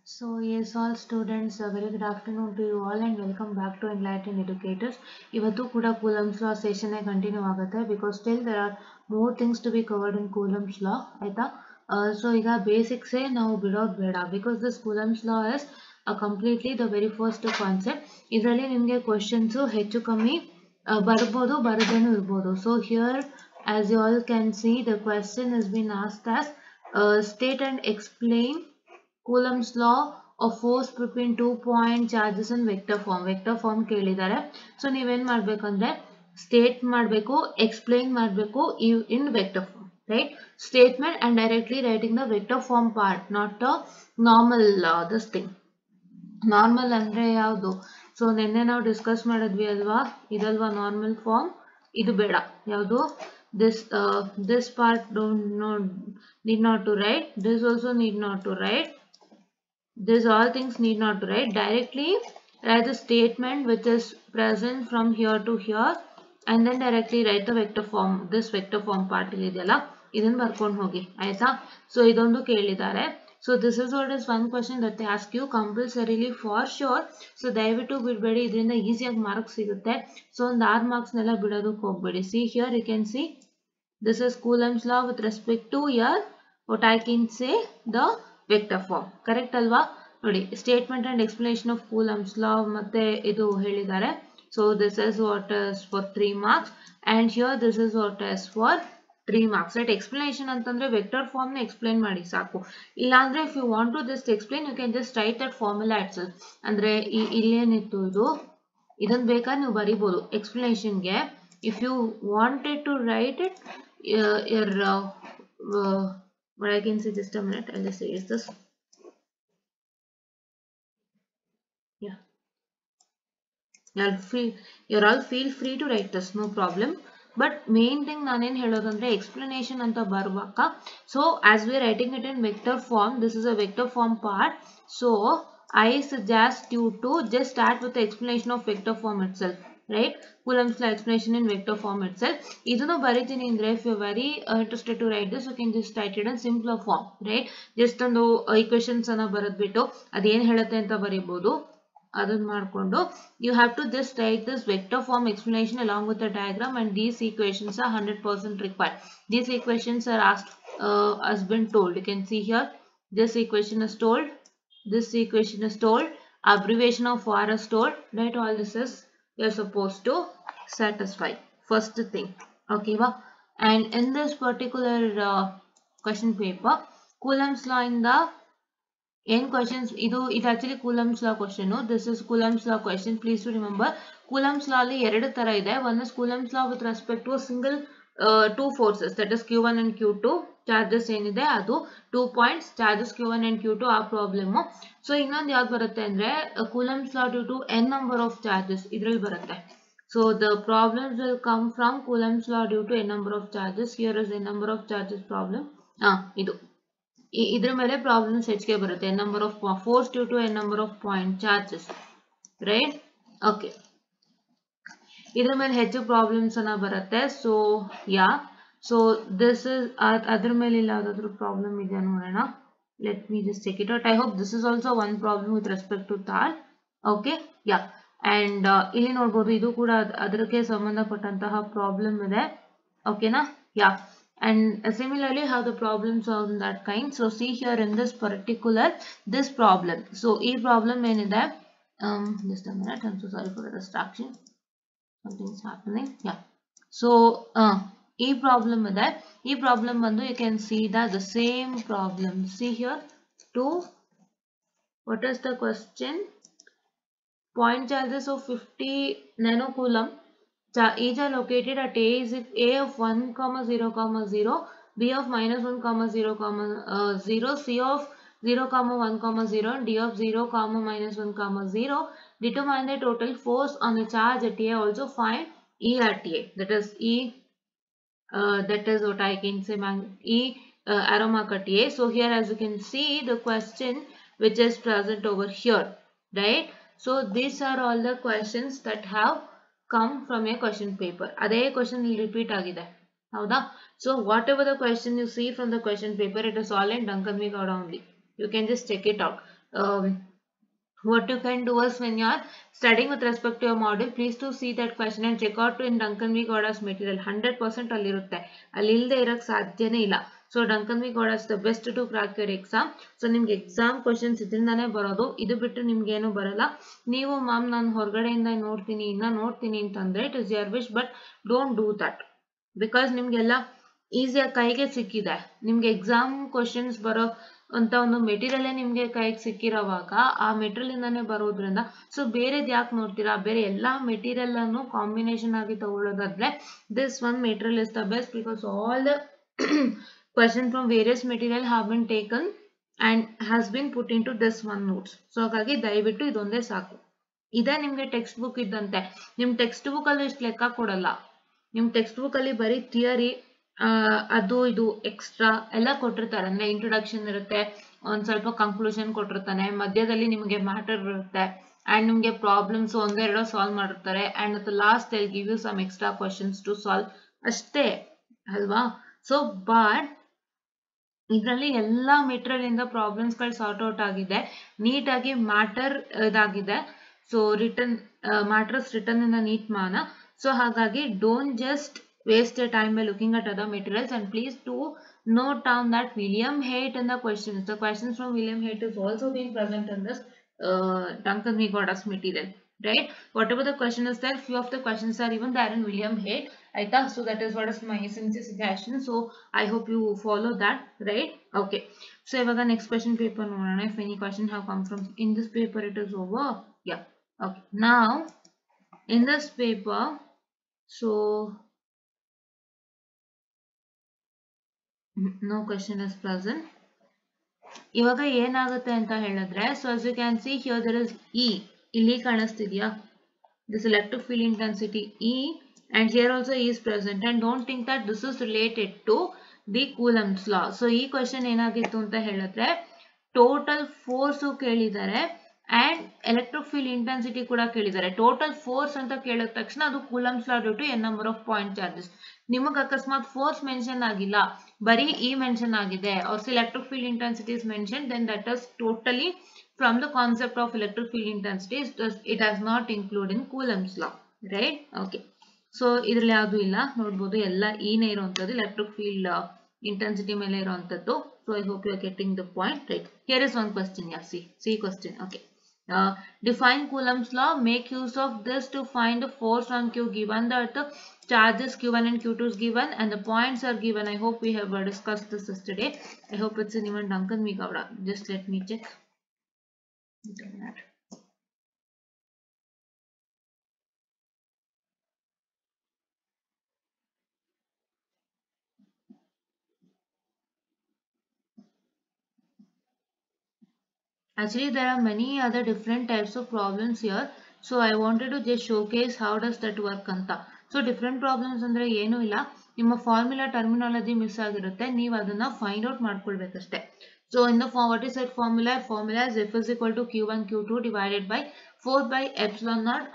So yes, all students, a very good afternoon to you all and welcome back to Enlightened Educators. ಇವತ್ತು ಕೂಡ Coulomb's law session continue ಆಗುತ್ತೆ because still there are more things to be covered in Coulomb's law. ಆಯ್ತಾ? So ಈಗ basics ನಾವು ಬಿಡೋದು ಬೇಡ because this Coulomb's law is completely the very first concept. ಇದರಲ್ಲಿ ನಿಮಗೆ questions ಹೆಚ್ಚು ಕಮ್ಮಿ ಬರ್ಬೋದು ಬರದೇನೂ ಇರ್ಬೋದು. So here as you all can see the question has been asked as state and explain Coulomb's law of force between 2 point charges in vector form. Vector form ಕೇಳಿದ್ದಾರೆ. So ನೀವೇನ್ ಮಾಡ್ಬೇಕಂದ್ರೆ state ಮಾಡಬೇಕು, explain ಮಾಡಬೇಕು in vector form, right? Statement and directly writing the vector form part, not the normal this thing. Normal ಅಂದ್ರೆ ಯಾವುದು? So ನಿನ್ನೆ ನಾವು discuss ಮಾಡಿದ್ವಿ ಅಲ್ವಾ, ಇದಲ್ವಾ ನಾರ್ಮಲ್ ಫಾರ್ಮ್, ಇದು ಬೇಡ. ಯಾವುದು? This part need not to write, this also need not to write. These all things need not to write. Directly write the statement which is present from here to here and then directly write the vector form. This vector form part ಇದೆಯಲ್ಲ ಇದನ್ನ ಬರ್ಕೊಂಡು ಹೋಗಿ ಆಯ್ತಾ. So ಇದೊಂದು ಕೇಳಿದ್ದಾರೆ. So this is what is one question that they ask you compulsorily for sure. So ದಯವಿಟ್ಟು ಬಿಡಬೇಡಿ, ಇದರಿಂದ ಈಸಿಯಾಗಿ ಮಾರ್ಕ್ಸ್ ಸಿಗುತ್ತೆ. ಸೊ ಒಂದು 6 ಮಾರ್ಕ್ಸ್ ನೆಲ್ಲ ಬಿಡೋದಕ್ಕೆ ಹೋಗಬೇಡಿ. See here you can see this is Coulomb's law with respect to your what I can say the vector form. Correct ಅಲ್ವಾ? ನೋಡಿ, statement and explanation of Coulomb's law ಮತ್ತೆ ಇದು ಹೇಳಿದ್ದಾರೆ. So this is what is for 3 marks and here this is what is for 3 marks. Right? Explanation ಅಂತಂದ್ರೆ vector form ನ explain ಮಾಡಿ ಸಾಕು. ಇಲ್ಲಾಂದ್ರೆ if you want to just explain you can just write that formula itself. ಅಂದ್ರೆ ಇಲ್ಲೇನಿತ್ತು ಇದು, ಇದನ್ನ ಬೇಕಾದ್ರೆ ನೀವು ಬರಿಬೋದು explanation ಗೆ. If you wanted to write it your what I can say, just a minute, I'll just say is this. Yeah, you're all feel free to write this, no problem. But main thing ನಾನೇನ್ ಹೇಳೋದಂದ್ರೆ explanation ಅಂತ ಬರುವಾಗ, so as we are writing it in vector form, this is a vector form part. So I suggest you to just start with the explanation of vector form itself. Right? Coulomb's law explanation in vector form itself. ಇದನ್ನು ಬರೀತೀನಿ ಅಂದ್ರೆ if you're very interested to write this, you can just write it in simpler form. Right? Just ಒಂದು equations ಅನ್ನ ಬರೆದ್ಬಿಟ್ಟು ಅದೇನ್ ಹೇಳುತ್ತೆ ಅಂತ ಬರೀಬಹುದು. ಅದನ್ನ ಮಾಡ್ಕೊಂಡು you have to just write this vector form explanation along with the diagram, and these equations are 100% required. These equations are asked has been told. You can see here this equation is told, this equation is told, abbreviation of R is told. Right? All this is you're supposed to satisfy. First thing, okay va? And in this particular question paper, Coulomb's law in the n questions, ಇದು actually Coulomb's law question. This is Coulomb's law question. Please to remember, Coulomb's law ಅಲ್ಲಿ ಎರಡು ತರ ಇದೆ. One is Coulomb's law with respect to a single two forces, that is Q1 and Q2 charges ಏನಿದೆ ಅದು 2 points charges Q1 and Q2 ಆ problem. So ಇನ್ನೊಂದು ಯಾವ್ದು ಬರುತ್ತೆ ಅಂದ್ರೆ Coulomb's law due to n number of charges, ಇದ್ರಲ್ಲಿ ಬರುತ್ತೆ. So the problems will come from Coulomb's law due to n number of charges. Here is n number of charges problem. ಇದು ಇದರ ಮೇಲೆ problems ಹೆಚ್ಚಿಗೆ ಬರುತ್ತೆ. n number of force due to n number of point charges. Right? Okay. ಇದರ ಮೇಲೆ ಹೆಚ್ಚು problems ಅನ್ನ ಬರುತ್ತೆ. So yeah, so this is ಅದ್ರ ಮೇಲೆ ಇಲ್ಲ ಯಾವ್ದಾದ್ರು ಪ್ರಾಬ್ಲಮ್ ಇದೆಯಾ ನೋಡೋಣ. Let me just check it out. I hope this is also one problem with respect to thought. Okay, yeah, and ಇಲ್ಲಿ ನೋಡ್ಬೋದು ಇದು ಕೂಡ ಅದಕ್ಕೆ ಸಂಬಂಧಪಟ್ಟಂತಹ ಪ್ರಾಬ್ಲಮ್ ಇದೆ. ಓಕೆನಾ? ಯಾ, and similarly how the problems are on that kind. So see here in this particular this problem. So e problem ಏನಿದೆ, just a minute, I'm so sorry for the distraction, something is happening. Yeah, so e problem ಇದೆ. E problem ಬಂದು you can see that the same problem. See here, to what is the question? Point charges of 50 nanocoulomb each are located at A is if A of 1, 0, 0, B of minus 1, 0, 0, C of 0, 1, 0, and D of 0, minus 1, 0. Determine the total force on the charge at A. Also find E at A. That is E. That is what I can say. E arrow mark at A. So here, as you can see, the question which is present over here, right? So these are all the questions that have come from a question paper. ಅದೇ question repeat ಆಗಿದೆ, ಹೌದಾ? So whatever the question you see from the question paper, it is all in Duncan V. Gowda only. You can just check it out. what you can do is when you are studying with respect to your module, please to see that question and check out in Duncan V. Gauda's material. 100% ಅಲ್ಲಿರುತ್ತೆ, ಅಲ್ಲಿ ಇಲ್ಲದೆ ಇರಕ್ಕೆ ಸಾಧ್ಯನೇ ಇಲ್ಲ. So Duncan we got us the best to crack your exam. So ನಿಮ್ಗೆ exam questions ಇದರಿಂದಾನೇ ಬರೋದು, ಇದು ಬಿಟ್ಟು ನಿಮ್ಗೆ ಏನು ಬರಲ್ಲ. ನೀವು ಮ್ಯಾಮ್ ನಾನು ಹೊರಗಡೆಯಿಂದ ನೋಡ್ತೀನಿ ಅಂತಂದ್ರೆ it is your wish, but don't do that. Because ನಿಮ್ಗೆಲ್ಲ ಈಸಿಯಾಗಿ ಕೈಗೆ ಸಿಕ್ಕಿದೆ, ನಿಮ್ಗೆ ಎಕ್ಸಾಮ್ ಕ್ವಶನ್ಸ್ ಬರೋ ಅಂತ ಒಂದು ಮೆಟೀರಿಯಲ್ ನಿಮ್ಗೆ ಕೈಗೆ ಸಿಕ್ಕಿರೋವಾಗ ಆ ಮೆಟೀರಿಯಲ್ ಇಂದಾನೆ ಬರೋದ್ರಿಂದ ಸೊ ಬೇರೆದ್ ಯಾಕೆ ನೋಡ್ತೀರಾ? ಬೇರೆ ಎಲ್ಲಾ ಮೆಟೀರಿಯಲ್ ಅನ್ನು ಕಾಂಬಿನೇಷನ್ ಆಗಿ ತಗೊಳ್ಳೋದಾದ್ರೆ this one material is the best, because all the question from various material have been taken and has been put in to this one notes. So ಹಾಗಾಗಿ ದಯವಿಟ್ಟು ಇದೊಂದೇ ಸಾಕು. ಇದೇ ನಿಮ್ಗೆ ಟೆಕ್ಸ್ಟ್ ಬುಕ್ ಇದ್ದಂತೆ. ನಿಮ್ ಟೆಕ್ಸ್ಟ್ ಬುಕ್ ಅಲ್ಲಿ ಇಷ್ಟು ಲೆಕ್ಕ ಕೊಡಲ್ಲ. ನಿಮ್ ಟೆಕ್ಸ್ಟ್ ಬುಕ್ ಅಲ್ಲಿ ಬರೀ ಥಿಯರಿ ಅದು ಇದು ಎಕ್ಸ್ಟ್ರಾ ಎಲ್ಲ ಕೊಟ್ಟಿರ್ತಾರೆ. ಅಂದ್ರೆ ಇಂಟ್ರೊಡಕ್ಷನ್ ಇರುತ್ತೆ, ಒಂದ್ ಸ್ವಲ್ಪ ಕನ್ಕ್ಲೂಷನ್ ಕೊಟ್ಟಿರ್ತಾನೆ, ಮಧ್ಯದಲ್ಲಿ ನಿಮಗೆ ಮ್ಯಾಟರ್ ಇರುತ್ತೆ ಅಂಡ್ ನಿಮ್ಗೆ ಪ್ರಾಬ್ಲಮ್ಸ್ ಒಂದೆರಡೋ ಸಾಲ್ವ್ ಮಾಡಿರ್ತಾರೆ and at last I'll give you some extra questions to solve, ಅಷ್ಟೇ ಅಲ್ವಾ? ಸೊ ಬಟ್ ಇದರಲ್ಲಿ ಎಲ್ಲಾ ಮೆಟೀರಿಯಲ್ ಇಂದ ಪ್ರಾಬ್ಲಮ್ಸ್ ಗಳು ಸಾರ್ಟ್ ಔಟ್ ಆಗಿದೆ, ನೀಟಾಗಿ ಮ್ಯಾಟರ್ ಇದಾಗಿದೆ. ಸೊ ರಿಟರ್ನ್ ಮ್ಯಾಟರ್ಸ್ ರಿಟರ್ನ್ ಇನ್ ಅ ನೀಟ್ ಮಾನ. ಸೊ ಹಾಗಾಗಿ don't just waste your time by looking at other materials, and please do note down that William Haight in the questions from William Haight is also being present in this Duncan V. Gauda's material, right? Whatever the question is there, few of the questions are even there in William Haight, right? So that is what is my sincere suggestion. So I hope you follow that, right? Okay, so ivaga next question paper nodona. If any question have come from in this paper, it is over. Yeah, okay. Now in this paper, so no question is present. ಇವಾಗ ಏನಾಗುತ್ತೆ ಅಂತ ಹೇಳಿದ್ರೆ, so as you can see here there is E, ಇಲ್ಲಿ ಕಾಣಿಸ್ತಿದ್ಯಾ, this electric field intensity E, and here also E is present, and don't think that this is related to the Coulomb's law. So ಈ question ಏನಾಗಿತ್ತು ಅಂತ ಹೇಳಿದ್ರೆ total force ಕೇಳಿದ್ದಾರೆ and electric field intensity ಕೂಡ ಕೇಳಿದ್ದಾರೆ. Total force ಅಂತ ಕೇಳಿದ ತಕ್ಷಣ ಅದು Coulomb's law due to N number of point charges. ನಿಮಗೆ ಅಕಸ್ಮಾತ್ ಫೋರ್ಸ್ ಮೆನ್ಷನ್ ಆಗಿಲ್ಲ, ಬರೀ ಇ ಮೆನ್ಷನ್ ಆಗಿದೆ, or electric field intensity is mentioned, then that is totally from the concept of electric field intensity. It does not include in Coulomb's law, right? Okay, so ಇದರಲ್ಲಿ ಯಾವುದು ಇಲ್ಲ ನೋಡಬಹುದು, ಎಲ್ಲ E ನೇ ಇರುವಂತದ್ದು, ಎಲೆಕ್ಟ್ರಿಕ್ ಫೀಲ್ಡ್ intensity ಮೇಲೆ ಇರುವಂತದ್ದು. So I hope you are getting the point, right? Here is one question. Yeah, see question. Okay, define Coulomb's law. Make use of this to find the force on Q given that the charges Q1 and Q2 is given and the points are given. I hope we have discussed this yesterday. I hope it's in even Duncan V. Gauda. Just let me check. Actually, there are many other different types of problems here. So I wanted to just showcase how does that work anta. So different problems andre ಏನು ಇಲ್ಲ, ನಿಮ್ಮ formula terminology miss ಆಗಿರುತ್ತೆ, ನೀವು ಅದನ್ನ find out ಮಾಡ್ಕೊಳ್ಬೇಕಷ್ಟೇ. So in the form, what is that formula? Formula is F is equal to Q1 Q2 divided by 4 by epsilon naught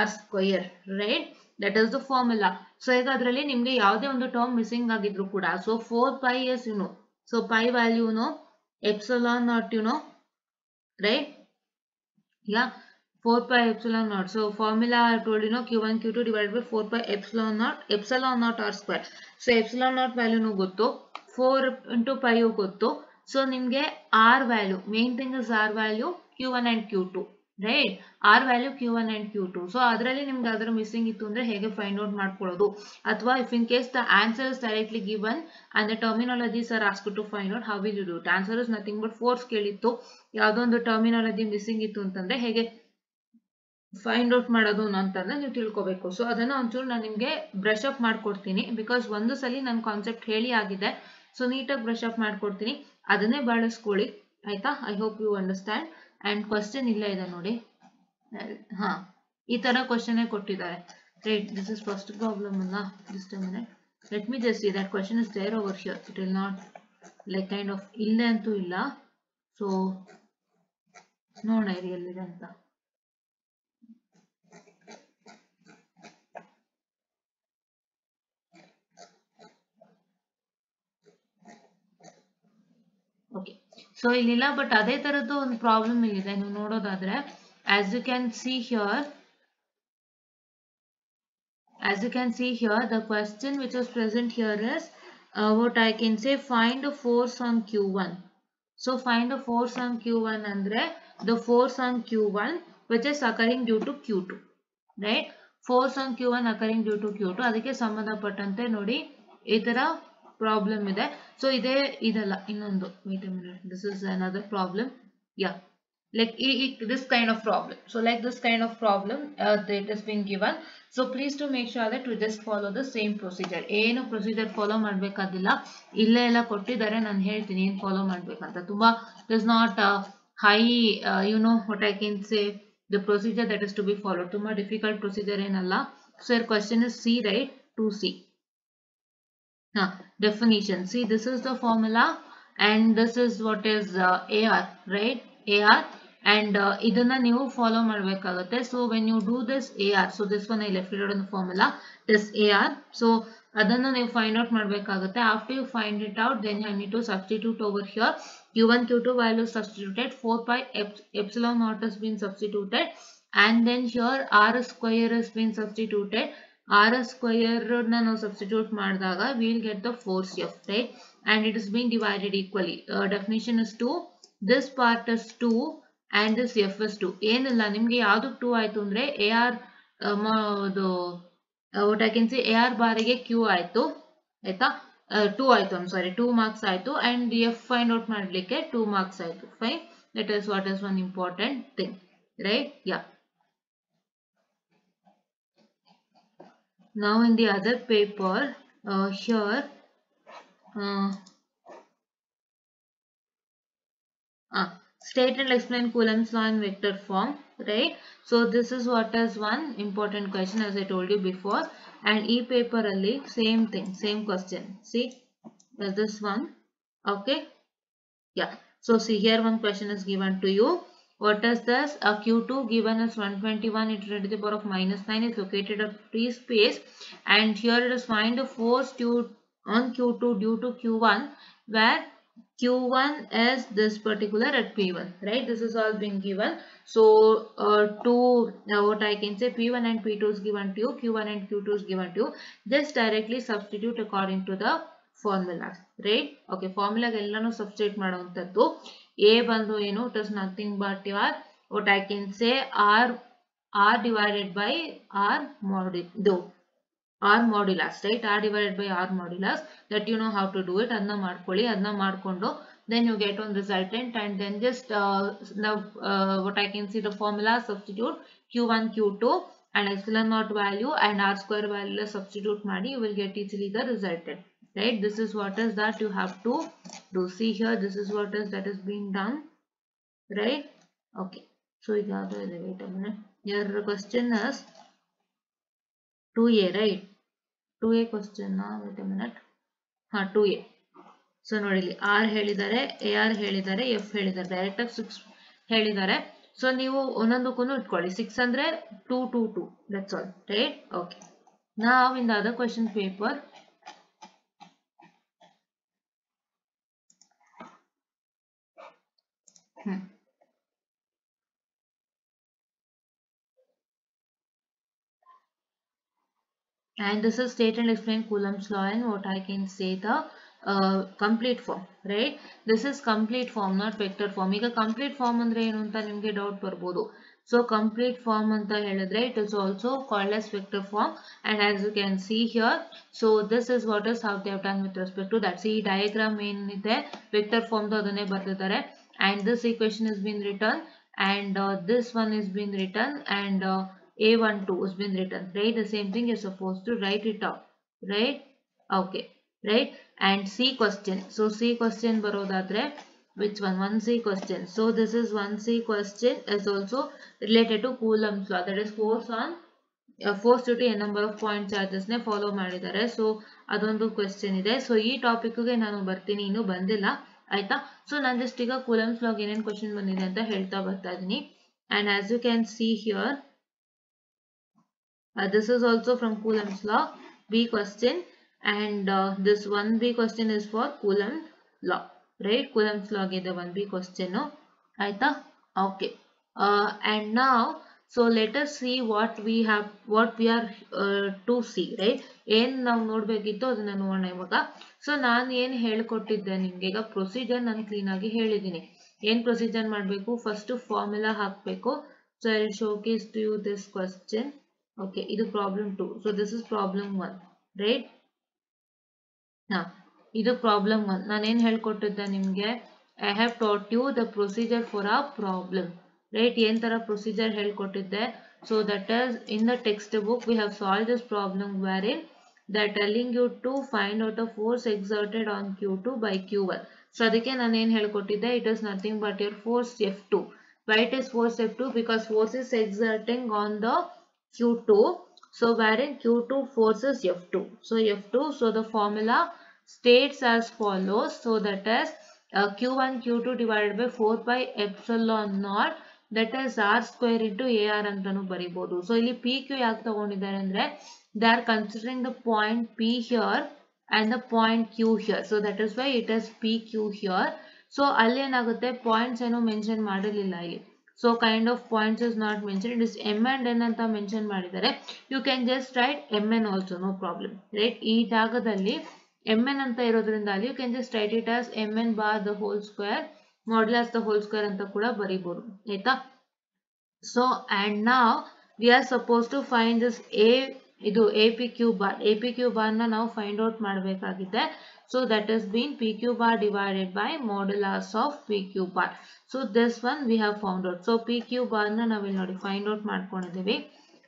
R square, right? That is the formula. So ಈಗ ಅದರಲ್ಲಿ ನಿಮಗೆ ಯಾವುದೇ ಒಂದು term missing ಆಗಿದ್ರು ಕೂಡ, so 4 pi is you know, so pi value you know, epsilon naught you know, right? Yeah, 4 pi epsilon naught. So formula I told you know, Q1 Q2 divided by 4 pi epsilon naught R square. So epsilon naught value nu gottu, 4 into pi gottu. So nimge R value, main thing is R value Q1 and Q2, right? R value Q1 and Q2. So adralli nimge adra missing ittu andre hege find out ಮಾಡ್ಕೊಳ್ಳೋದು, ಅಥವಾ if in case the answer is directly given and the terminologies are asked to find out, how will you do it? Answer is nothing but force ಕೇಳಿತ್ತು, ಯಾವುದೋ ಒಂದು terminology missing ಇತ್ತು ಅಂತಂದ್ರೆ ಹೇಗೆ find out ಮಾಡೋದು ಅಂತಂದ್ರೆ ನೀವು ತಿಳ್ಕೋಬೇಕು. ಸೊ ಅದನ್ನ ಒಂಚೂರು ನಾನು ನಿಮ್ಗೆ ಬ್ರಷ್ ಅಪ್ ಮಾಡ್ಕೊಡ್ತೀನಿ, ಬಿಕಾಸ್ ಒಂದು ಸಲ ನನ್ನ ಕಾನ್ಸೆಪ್ಟ್ ಹೇಳಿ ಆಗಿದೆ. ಸೊ ನೀಟಾಗಿ ಬ್ರಷ್ ಅಪ್ ಮಾಡ್ಕೊಡ್ತೀನಿ, ಅದನ್ನೇ ಬಳಸ್ಕೊಳ್ಳಿ ಆಯ್ತಾ. I hope you understand. And question ಇಲ್ಲ ಇದೆ ನೋಡಿ, ಹಾ ಈ ತರ ಕ್ವಶನ್ ಕೊಟ್ಟಿದ್ದಾರೆ, right? This is first problem ಅಲ್ಲ. Just a minute, let me just see that question is there over here. It will not like kind of ಇಲ್ಲೇ ಅಂತೂ ಇಲ್ಲ. ಸೊ ನೋಡೋಣ ಇದು ಎಲ್ಲಿದೆ ಅಂತ. Okay, ಸೊ ಇಲ್ಲಿಲ್ಲ, ಬಟ್ ಅದೇ ತರದ್ದು ಒಂದು ಪ್ರಾಬ್ಲಮ್ ಇದೆ ನೀವು ನೋಡೋದಾದ್ರೆ. as you can see here the question which was present here is what I can say, find the force on q1. So find the force on q1 andre the force on q1 which is occurring due to q2, right? Force on q1 occurring due to q2 ಅದಕ್ಕೆ ಸಂಬಂಧಪಟ್ಟಂತೆ ನೋಡಿ ಈ ತರ problem ಇದೆ. So ಇದಲ್ಲ ಇನ್ನೊಂದು, wait a minute, this is another problem. Yeah, like this kind of problem. So like this kind of problem that has been given. So please to make sure that we just follow the same procedure. ಏನು procedure follow ಮಾಡಬೇಕಾದಿಲ್ಲ, ಇಲ್ಲೇ ಎಲ್ಲ ಕೊಟ್ಟಿದ್ದಾರೆ, ನಾನು ಹೇಳ್ತೀನಿ ಏನು follow ಮಾಡಬೇಕಂತ. ತುಂಬಾ it is not high you know what I can say the procedure that is to be followed. ತುಂಬಾ difficult procedure ಏನಲ್ಲ. So your question is C, right? 2C. Definition. See, this is the formula and this is what is AR, right? AR, and ಇದನ್ನ ನೀವು follow ಮಾಡಬೇಕಾಗುತ್ತೆ. So when you do this AR, so this one I left it out in the formula, this AR. So ಅದನ್ನ ನೀವು find out ಮಾಡಬೇಕಾಗುತ್ತೆ. After you find it out, then you need to substitute over here. q1 q2 value substituted, 4 pi epsilon naught has been substituted, and then here r square has been substituted. r square na ನಾವು substitute ಮಾಡಿದಾಗ we will get the force F, right? And it is being divided equally. Definition is 2, this part is 2 and this F is 2. ಏನಿಲ್ಲ, ನಿಮಗೆ ಯಾವುದು 2 ಆಯ್ತು ಅಂದ್ರೆ AR what I can say AR ಬಾರಿಗೆ Q ಆಯ್ತು, ಆಯ್ತಾ? 2 ಆಯ್ತು, I'm sorry, 2 marks ಆಯ್ತು, and F find out ಮಾಡಲಿಕ್ಕೆ 2 marks ಆಯ್ತು. Fine, that is what is one important thing, right? Yeah. Now in the other paper here state and explain Coulomb's law in vector form, right? So this is what is one important question, as I told you before, and e paper alli same thing, same question. See, this one, okay? Yeah, so see here one question is given to you. What is this? A q2 given as 121 into 10 to the power of -9 is located at free space, and here it is find the force on q2 due to q1, where q1 is this particular at p1, right? This is all being given. So what I can say, p1 and p2 is given to you, q1 and q2 is given to you. Just directly substitute according to the formulas, right? Okay, formula ಎಲ್ಲಾನು substitute ಮಾಡುವಂತದ್ದು. A ಬಂದು ಏನು, it is nothing but your what I can say r divided by r modulus, right? R divided by R modulus, that you know how to do it. ಅದನ್ನ ಮಾಡ್ಕೊಳ್ಳಿ, ಅದನ್ನ ಮಾಡ್ಕೊಂಡು then you get one resultant, and then just now what I can see the formula, substitute q1 q2 and epsilon naught value and r square value substitute ಮಾಡಿ, you will get easily the resultant, right? This is what is that you have to do. See here, this is what is that is being done, right? Okay, so wait a minute, your question is 2a, right? 2a question now, wait a minute. 2a. So ನೋಡಿಲಿ, r ಹೇಳಿದ್ದಾರೆ, AR ಹೇಳಿದ್ದಾರೆ, F ಹೇಳಿದ್ದಾರೆ, direct ಆಗಿ 6 ಹೇಳಿದ್ದಾರೆ. So ನೀವು ಒಂದೊಂದಕ್ಕೂ ಇಟ್ಕೊಳ್ಳಿ, 6 ಅಂದ್ರೆ 2 2 2, that's all, right? Okay, now in the other question paper, and this is state and explain Coulomb's law and what I can say the complete form, right? This is complete form, not vector form. ಈಗ complete form ಅಂದ್ರೆ ಏನು ಅಂತ ನಿಮಗೆ doubt ಬರ್ಬೋದು. So complete form ಅಂತ ಹೇಳಿದ್ರೆ it is also called as vector form, and as you can see here, so this is what is how they have done with respect to that. See, diagram ಏನಿದೆ vector form ಅದನ್ನೇ ಬರ್ತಿದ್ದಾರೆ, and this equation has been written, and this one is been written, and a12 has been written, right? The same thing you're supposed to write it out, right? Okay, right? And C question. So C question barodadre, which one? 1C question. So this is 1C question is also related to Coulomb's law, that is force on force due to a number of point charges ne follow ಮಾಡಿದ್ದಾರೆ. So ಅದೊಂದು question ಇದೆ. So ಈ topic ಗೆ ನಾನು ಬರ್ತೀನಿ, ಇನ್ನು ಬಂದಿಲ್ಲ, ಆಯ್ತಾ? ಸೊ ನಾನು ಜಸ್ಟ್ ಈಗ Coulomb's law ಏನೇನು ಕ್ವೆಶ್ಚನ್ ಬಂದಿದೆ ಅಂತ ಹೇಳ್ತಾ ಬರ್ತಾ ಇದೀನಿ. And as you can see here, this is also from Coulomb's law, B question, and this 1B question is for Coulomb's law, right? Coulomb's law ಗಿದೆ 1B question ಆಯ್ತಾ. Okay, and now so let us see what we are to see, right? ಏನ್ ನಾವು ನೋಡ್ಬೇಕಿತ್ತು ಅದನ್ನ ನೋಡೋಣ ಇವಾಗ. So ನಾನು ಏನ್ ಹೇಳ್ಕೊಟ್ಟಿದ್ದೆ ನಿಮ್ಗೆ, ಈಗ ಪ್ರೊಸೀಜರ್ ನಾನು ಕ್ಲೀನ್ ಆಗಿ ಹೇಳಿದ್ದೀನಿ. ಏನ್ ಪ್ರೊಸೀಜರ್ ಮಾಡಬೇಕು, ಫಸ್ಟ್ ಫಾರ್ಮುಲಾ ಹಾಕಬೇಕು. So I will showcase to you this question. Okay, ಇದು problem 2. so this is problem 1, right? ಇದು ಪ್ರಾಬ್ಲಮ್ 1. ನಾನೇನು ಹೇಳ್ಕೊಟ್ಟಿದ್ದೆ ನಿಮಗೆ, I have taught you the procedure for a problem, right? ಏನ್ ತರ ಪ್ರೊಸೀಜರ್ ಹೇಳ್ಕೊಟ್ಟಿದ್ದೆ. So that is in the textbook we have solved this problem wherein they are telling you to find out the force exerted on Q2 by Q1. So ಅದಕ್ಕೆ ನಾನು ಏನು ಹೇಳ್ಕೊಟ್ಟಿದ್ದೆ, it is nothing but your force F2. Why it is force F2? Because force is exerting on the Q2. So wherein Q2 forces F2. So F2, so the formula states as follows. So that is Q1 Q2 divided by 4 pi epsilon naught, that is R square into AR ಅಂತಾನು ಬರಿಬಹುದು. So ಇಲ್ಲಿ PQ ಯಾಕೆ ತಗೊಂಡಿದ್ದಾರೆ ಅಂದ್ರೆ, they are considering the point P here and the point Q here. So that is why it is PQ here. So ಅಲ್ಲಿ ಏನಾಗುತ್ತೆ, points ಏನು mention ಮಾಡಿರಲಿಲ್ಲ ಇಲ್ಲಿ. So kind of points is not mention, it is M and N ಅಂತ ಮೆನ್ಷನ್ ಮಾಡಿದ್ದಾರೆ. You can just write MN also, no problem, right? ಈ ಜಾಗದಲ್ಲಿ MN ಅಂತ ಇರೋದ್ರಿಂದ ಅಲ್ಲಿ you can just write it as MN bar the whole square modulus the whole square ಅಂತ ಕೂಡ ಬರಿಬಹುದು, ಆಯ್ತಾ? So and now we are supposed to find this ಇದು APQ bar ನ ನಾವು ಫೈಂಡ್ ಔಟ್ ಮಾಡಬೇಕಾಗಿದೆ. So that has been PQ bar divided by modulus of PQ bar. So this one we have found out. So PQ bar ನ ನಾವಿಲ್ಲಿ ನೋಡಿ find out ಮಾಡ್ಕೊಂಡಿದ್ದೀವಿ.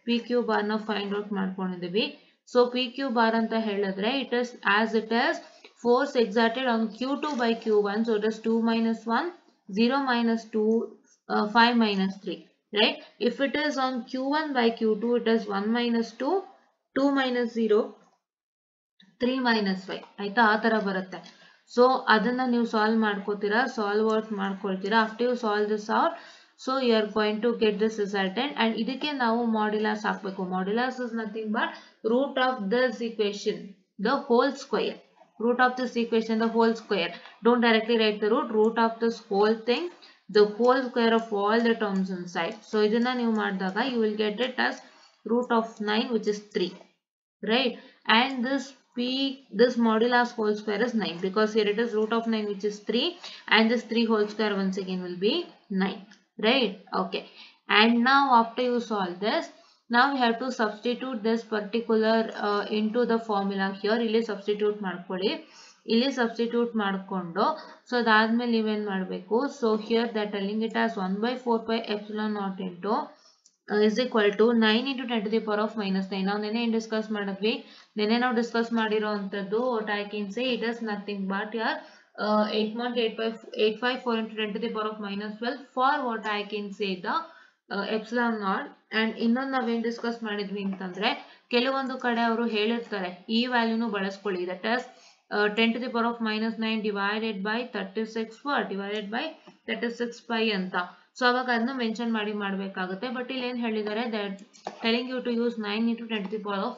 PQ bar ನ find out ಮಾಡ್ಕೊಂಡಿದ್ದೀವಿ. So PQ bar ಅಂತ ಹೇಳಿದ್ರೆ it is force exerted on Q2 by Q1. So it is 2 minus 1, 0 minus 2, 5 minus 3, right? If it is on Q1 by Q2, it is 1 minus 2, 2 minus 0, 3 minus 5, ಆಯ್ತಾ? ಆ ತರ ಬರುತ್ತೆ. So ಅದನ್ನ ನೀವು solve ಮಾಡ್ಕೊಳ್ತೀರಾ. after you solve this out, so you are going to get this resultant, and ಇದಕ್ಕೆ ನಾವು modulus ಹಾಕಬೇಕು. Modulus is nothing but root of this equation the whole square. Root of this equation the whole square. Don't directly write the root of this whole thing, the whole square of all the terms inside. So ಇದನ್ನ ನೀವು ಮಾಡಿದಾಗ you will get it as root of 9, which is 3, right? And this modulus whole square is 9, because here it is root of 9, which is 3, and this 3 whole square once again will be 9, right? Okay, and now after you solve this, now we have to substitute this particular into the formula here. ಇಲ್ಲಿ substitute ಮಾಡ್ಕೊಳ್ಳಿ. ಇಲ್ಲಿ substitute ಮಾಡಿಕೊಂಡು, so ಅದಾದ್ಮೇಲೆ ನೀವೇನ್ ಮಾಡಬೇಕು, so here they are telling it as 1 by 4 pi epsilon naught into is equal to 9 into 10 to the power of minus 9. ನಾವು ನೆನೆ ಏನು ಡಿಸ್ಕಸ್ ಮಾಡಿದ್ವಿ, ನೆನೆ ನಾವು ಡಿಸ್ಕಸ್ ಮಾಡಿರೋ ಅಂಥದ್ದು what I can say, it is nothing but your 8.854 into 10 to the power of minus 12 for what I can say the epsilon naught. and ಇನ್ನೊಂದು ನಾವೇನು ಡಿಸ್ಕಸ್ ಮಾಡಿದ್ವಿ ಅಂತಂದ್ರೆ, ಕೆಲವೊಂದು ಕಡೆ ಅವರು ಹೇಳಿರ್ತಾರೆ ಈ ವ್ಯಾಲ್ಯೂನು ಬಳಸ್ಕೊಳ್ಳಿ, that is 10 to the power of minus 9 divided by 36 pi ಅಂತ. ಸೊ ಅವಾಗ ಅದನ್ನ ಮೆನ್ಷನ್ ಮಾಡಬೇಕಾಗುತ್ತೆ. ಬಟ್ ಇಲ್ಲಿ ಏನ್ ಹೇಳಿದ್ದಾರೆ, that telling you to use 9 into 10 to the power of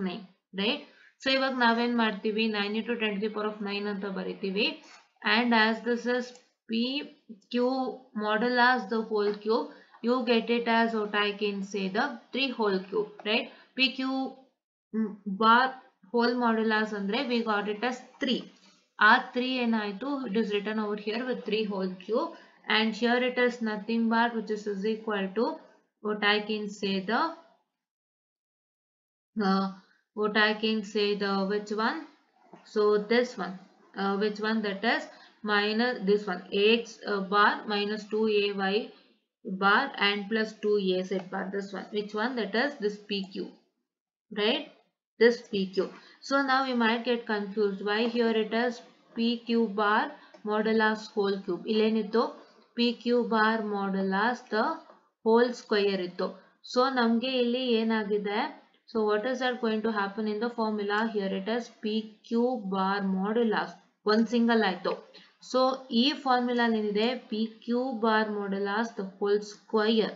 9, right? So ಇವಾಗ ನಾವೇನ್ ಮಾಡ್ತೀವಿ, 9 into 10 to the power of 9 ಅಂತ ಬರಿತೀವಿ. and as this is PQ modulus the whole cube, you get it as what I can say the 3 whole cube, right? PQ bar whole modulus andre we got it as 3. ಆ 3 ಏನಾಯ್ತು, it is written over here with 3 whole cube, and here it is nothing but which is equal to what I can say the which one, so this one, which one, that is minus this one, ax bar minus 2ay bar and plus 2az bar, this one, which one, that is this PQ, right? This PQ. So now you might get confused why here it is PQ bar modulus whole cube. ಇಲ್ಲೇನಿತ್ತು, PQ bar modulus the whole square ಇತ್ತು. So ನಮಗೆ ಇಲ್ಲಿ ಏನಾಗಿದೆ, so what is that going to happen in the formula? Here it is PQ bar modulus, one single ಆಯ್ತು. So ಈ formula ಏನಿದೆ, PQ bar modulus the whole square,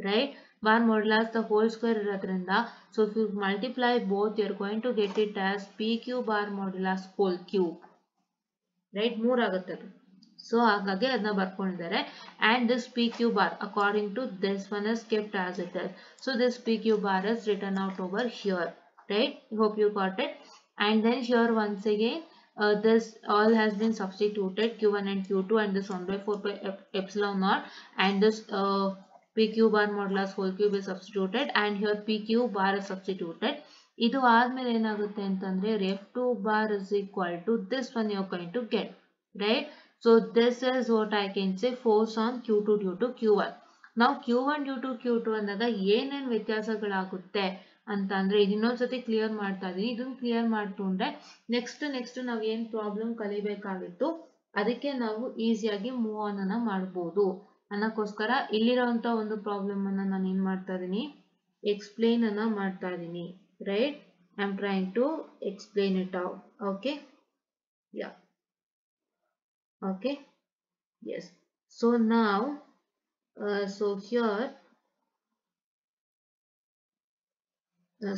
right? Bar modulus the whole square ಇರೋದ್ರಿಂದ, so if you multiply both, you are going to get it as PQ bar modulus whole cube. Right 3 ಆಗುತ್ತೆ ಅದು. So ಹಾಗಾಗಿ ಅದನ್ನ ಬರ್ಕೊಂಡಿದ್ದಾರೆ. And this PQ bar according to this one is kept as it is. So this PQ bar is written out over here, right? Hope you got it. And then here once again this all has been substituted, Q1 and Q2, and this 1 by 4 by epsilon naught, and this PQ bar modulus whole cube is substituted, and here PQ bar is substituted. ಇದು ಆದ್ಮೇಲೆ ಏನಾಗುತ್ತೆ ಅಂತಂದ್ರೆ F2 bar is equal to this one you're going to get, right? So this is what I can say force on Q2 due to Q1. Now Q1 due to Q2 ಅಂದಾಗ ಏನೇನು ವ್ಯತ್ಯಾಸಗಳಾಗುತ್ತೆ ಅಂತ ಅಂದ್ರೆ ಇನ್ನೊಂದ್ಸತಿ clear ಮಾಡ್ತಾ ಇದೀನಿ. ಇದನ್ನ clear ಮಾಡ್ಕೊಂಡ್ರೆ next ನಾವು ಏನ್ ಪ್ರಾಬ್ಲಮ್ ಕಲಿಬೇಕಾಗಿತ್ತು ಅದಕ್ಕೆ ನಾವು ಈಸಿಯಾಗಿ ಮೂವ್ ಆನ್ ಅನ್ನ ಮಾಡ್ಬೋದು ಅನ್ನಕ್ಕೋಸ್ಕರ ಇಲ್ಲಿರೋಂತ ಒಂದು ಪ್ರಾಬ್ಲಮ್ ಅನ್ನ ನಾನು ಏನ್ ಮಾಡ್ತಾ ಇದೀನಿ, ಎಕ್ಸ್ಪ್ಲೇನ್ ಅನ್ನ ಮಾಡ್ತಾ ಇದೀನಿ, right? I'm trying to explain it out. Okay, yeah, okay, yes. So now so here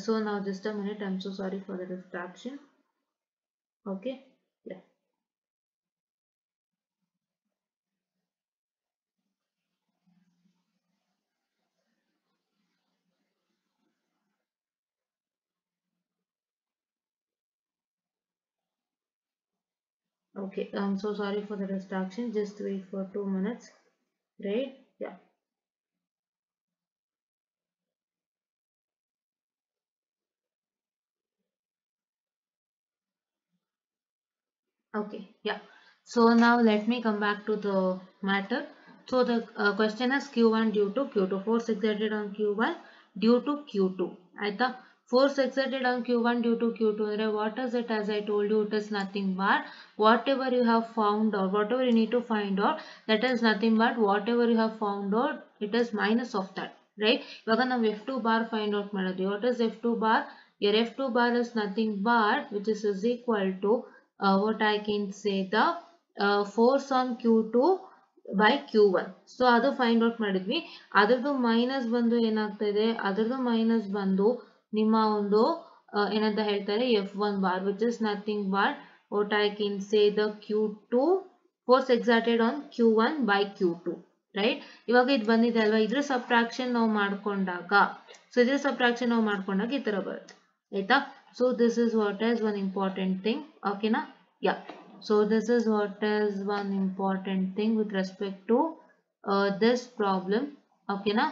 so now just a minute, I'm so sorry for the distraction. Okay, yeah, okay, I'm so sorry for the distraction, just wait for 2 minutes, right? Yeah, okay, yeah. So now let me come back to the matter. So the question is Q1 due to Q2, force exerted on Q1 due to Q2. Aita, force exerted on Q1 due to Q2 andre what is it? As I told you, it is nothing but whatever you have found out, whatever you need to find out, that is nothing but whatever you have found out, it is minus of that, right? Ivaga ನಾವು F2 bar find out ಮಾಡಿದ್ವಿ. What is F2 bar? Your F2 bar is nothing but which is equal to what I can say the force on Q2 by Q1. So ಅದು find out ಮಾಡಿದ್ವಿ. ಅದರದ್ದು minus ಬಂದು ಏನಾಗ್ತಾ ಇದೆ, ಅದರದ್ದು minus ಬಂದು ನಿಮ್ಮ ಒಂದು ಏನಂತ ಹೇಳ್ತಾರೆ F1 bar which is nothing but what I can say the Q2 force exerted on Q1 by Q2, right? ಇವಾಗ ಇದು ಬಂದಿದೆ ಅಲ್ವಾ, ಇದ್ರ ಸಬ್ಟ್ರಾಕ್ಷನ್ ನಾವು ಮಾಡ್ಕೊಂಡಾಗ, ಸೊ ಇದ್ರ ಸಬ್ಟ್ರಾಕ್ಷನ್ ನಾವು ಮಾಡ್ಕೊಂಡಾಗ ಈ ತರ ಬರುತ್ತೆ, ಆಯ್ತಾ? So this is what is one important thing, ಓಕೆನಾ? ಯಾ, so this is what is one important thing with respect to this problem, okay na?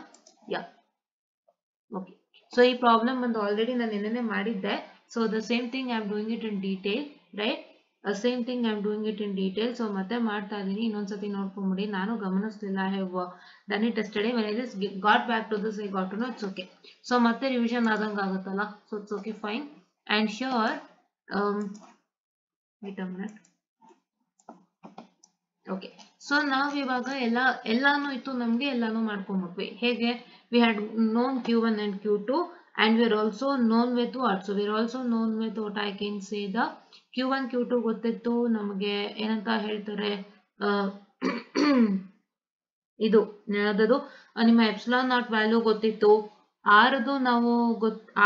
Yeah, okay. So ee problem bandu already ನಾನು ನಿನ್ನೆ ಮಾಡಿದ್ದೆ. So the same thing I am doing it in detail, right? Same thing I am doing it in detail. So ಮತ್ತೆ ಮಾಡ್ತಾ ಇದೀನಿ, ಇನ್ನೊಂದ್ಸತಿ ನೋಡ್ಕೊಂಬಿಡಿ. ನಾನು ಗಮನಿಸಲಿಲ್ಲ, I have done it yesterday. When I just got back to this I got to know it's okay. So ಮತ್ತೆ revision ಆದಂಗ ಆಗುತ್ತಲ್ಲ, so it's okay, fine. And here wait a minute. Okay, so ನಾವು ಇವಾಗ ಎಲ್ಲಾನು ಇತ್ತು ನಮ್ಗೆ, ಎಲ್ಲಾನು ಮಾಡ್ಕೊಂಡ್ಬಿಟ್ವಿ. ಹೇಗೆ? We had known Q1 and Q2 and we are also known with what? So we are also known with what I can say the Q1 Q2 ಗೊತ್ತಿತ್ತು ನಮಗೆ, ಏನಂತ ಹೇಳ್ತಾರೆ ಇದು ಯಾವ್ದದು ನಿಮ್ಮ ಎಪ್ಸಿಲಾನ್ ನಾಟ್ ವ್ಯಾಲ್ಯೂ ಗೊತ್ತಿತ್ತು, ಆರ್ದು ನಾವು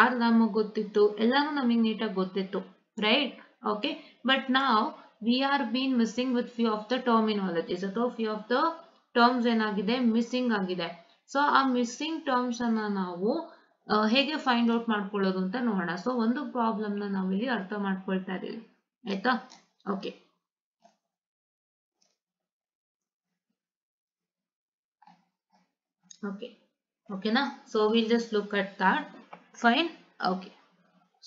ಆರ್ ನಮಗೆ ಗೊತ್ತಿತ್ತು, ಎಲ್ಲಾನು ನಮಗೆ ನೀಟಾಗಿ ಗೊತ್ತಿತ್ತು, ರೈಟ್? ಓಕೆ, ಬಟ್ ನಾವು we are been missing with few of the terminologies. So few of the terms ಏನಾಗಿದೆ, ಮಿಸ್ಸಿಂಗ್ ಆಗಿದೆ. ಸೊ ಆ ಮಿಸ್ಸಿಂಗ್ ಟರ್ಮ್ಸ್ ಅನ್ನ ನಾವು ಹೇಗೆ ಫೈಂಡ್ ಔಟ್ ಮಾಡ್ಕೊಳ್ಳೋದು ಅಂತ ನೋಡೋಣ. ಸೊ ಒಂದು ಪ್ರಾಬ್ಲಮ್ ನ ನಾವು ಇಲ್ಲಿ ಅರ್ಥ ಮಾಡ್ಕೊಳ್ತಾ ಇದೀವಿ, ಆಯ್ತಾ? ಓಕೆ, ಓಕೆ, ಓಕೆನಾ? So we'll just look at that, fine. Okay,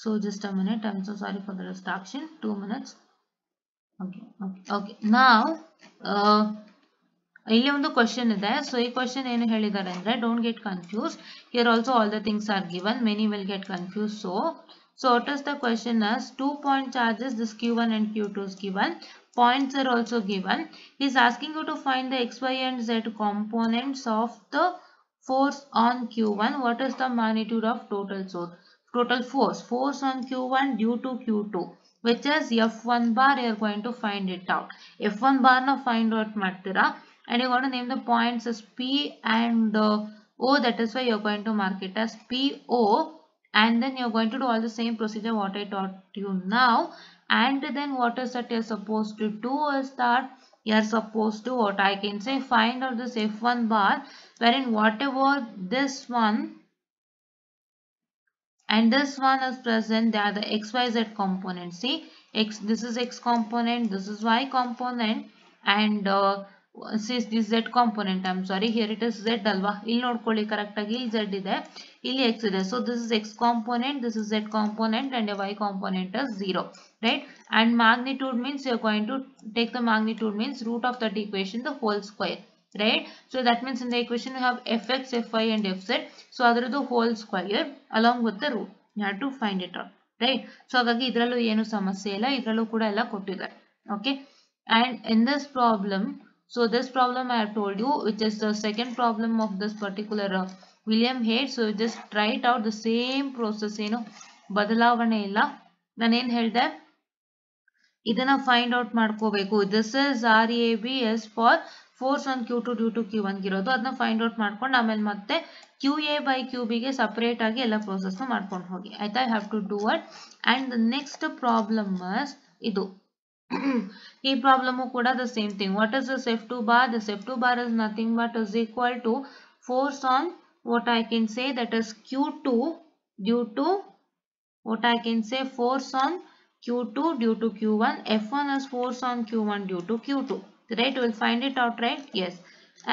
so just a minute, I'm so sorry for the distraction, 2 minutes. Okay. Now ಇಲ್ಲಿ ಒಂದು ಕ್ವಶನ್ ಇದೆ. ಸೊ ಈ ಕ್ವಶನ್ ಏನು ಹೇಳಿದ್ದಾರೆ ಅಂದ್ರೆ, don't get confuse, here also all the things are given, many will get confuse. So what is the question as 2 point charges, this Q1 and Q2 is given, points are also given. He is asking you to find the X, Y and Z components of the force on Q1. What is the magnitude of total force on Q1 due to Q2, which is F1 bar. You are going to find it out. F1 bar na find out ಮಾಡ್ತೀರಾ, and you are going to name the points as P and O. That is why you are going to mark it as PO, and then you are going to do all the same procedure what I taught you now. And then what is that you're supposed to do is that you're supposed to, what I can say, find out this F1 bar, wherein whatever this one and this one is present, they are the XYZ components. See, this is X component, this is Y component, and this is Z component. I'm sorry, here it is Z alva. Illi nodಕೊಳ್ಳಿ correct ಆಗಿ ಇಲ್ಲಿ Z ಇದೆ, ಇಲ್ಲಿ X ಇದೆ. So this is X component, this is Z component, and a Y component is 0, right? And magnitude means you're going to take the magnitude means root of that equation, the whole square. Right, so that means in the equation you have fx, fy and fz, so adar the whole square along with the root, you have to find it out, right? So hagagi idrallu ಏನು ಸಮಸ್ಯೆ ಇಲ್ಲ, ಇದ್ರಲ್ಲೂ ಕೂಡ ಎಲ್ಲ ಕೊಟ್ಟಿದ್ದಾರೆ. Okay, and in this problem, so this problem I have told you, which is the second problem of this particular William Hayes. So just try it out, the same process, ಏನು ಬದಲಾವಣೆ ಇಲ್ಲ. ನಾನು ಏನು ಹೇಳಿದೆ, ಇದನ್ನ ಫೈಂಡ್ ಔಟ್ ಮಾಡ್ಕೋಬೇಕು. This is RAB is for force on Q2 due to Q1 ಇರೋದು, ಅದನ್ನ ಫೈಂಡ್ ಔಟ್ ಮಾಡ್ಕೊಂಡು ಆಮೇಲೆ ಮತ್ತೆ QA by QB ಗೆ ಸಪರೇಟ್ ಆಗಿ ಎಲ್ಲ ಪ್ರೋಸೆಸ್ ಮಾಡ್ಕೊಂಡು ಹೋಗಿ, ಆಯ್ತಾ? I have to do it. And the next problem ಇದು ಈ ಪ್ರಾಬ್ಲಮ್ ಕೂಡ the same thing. What is this F2 bar? This F2 bar is nothing but is equal to force on what I can say, that is Q2 due to what I can say force on Q2 due to Q1. F1 is force on Q1 due to Q2. Right, we'll find it out, right? Yes.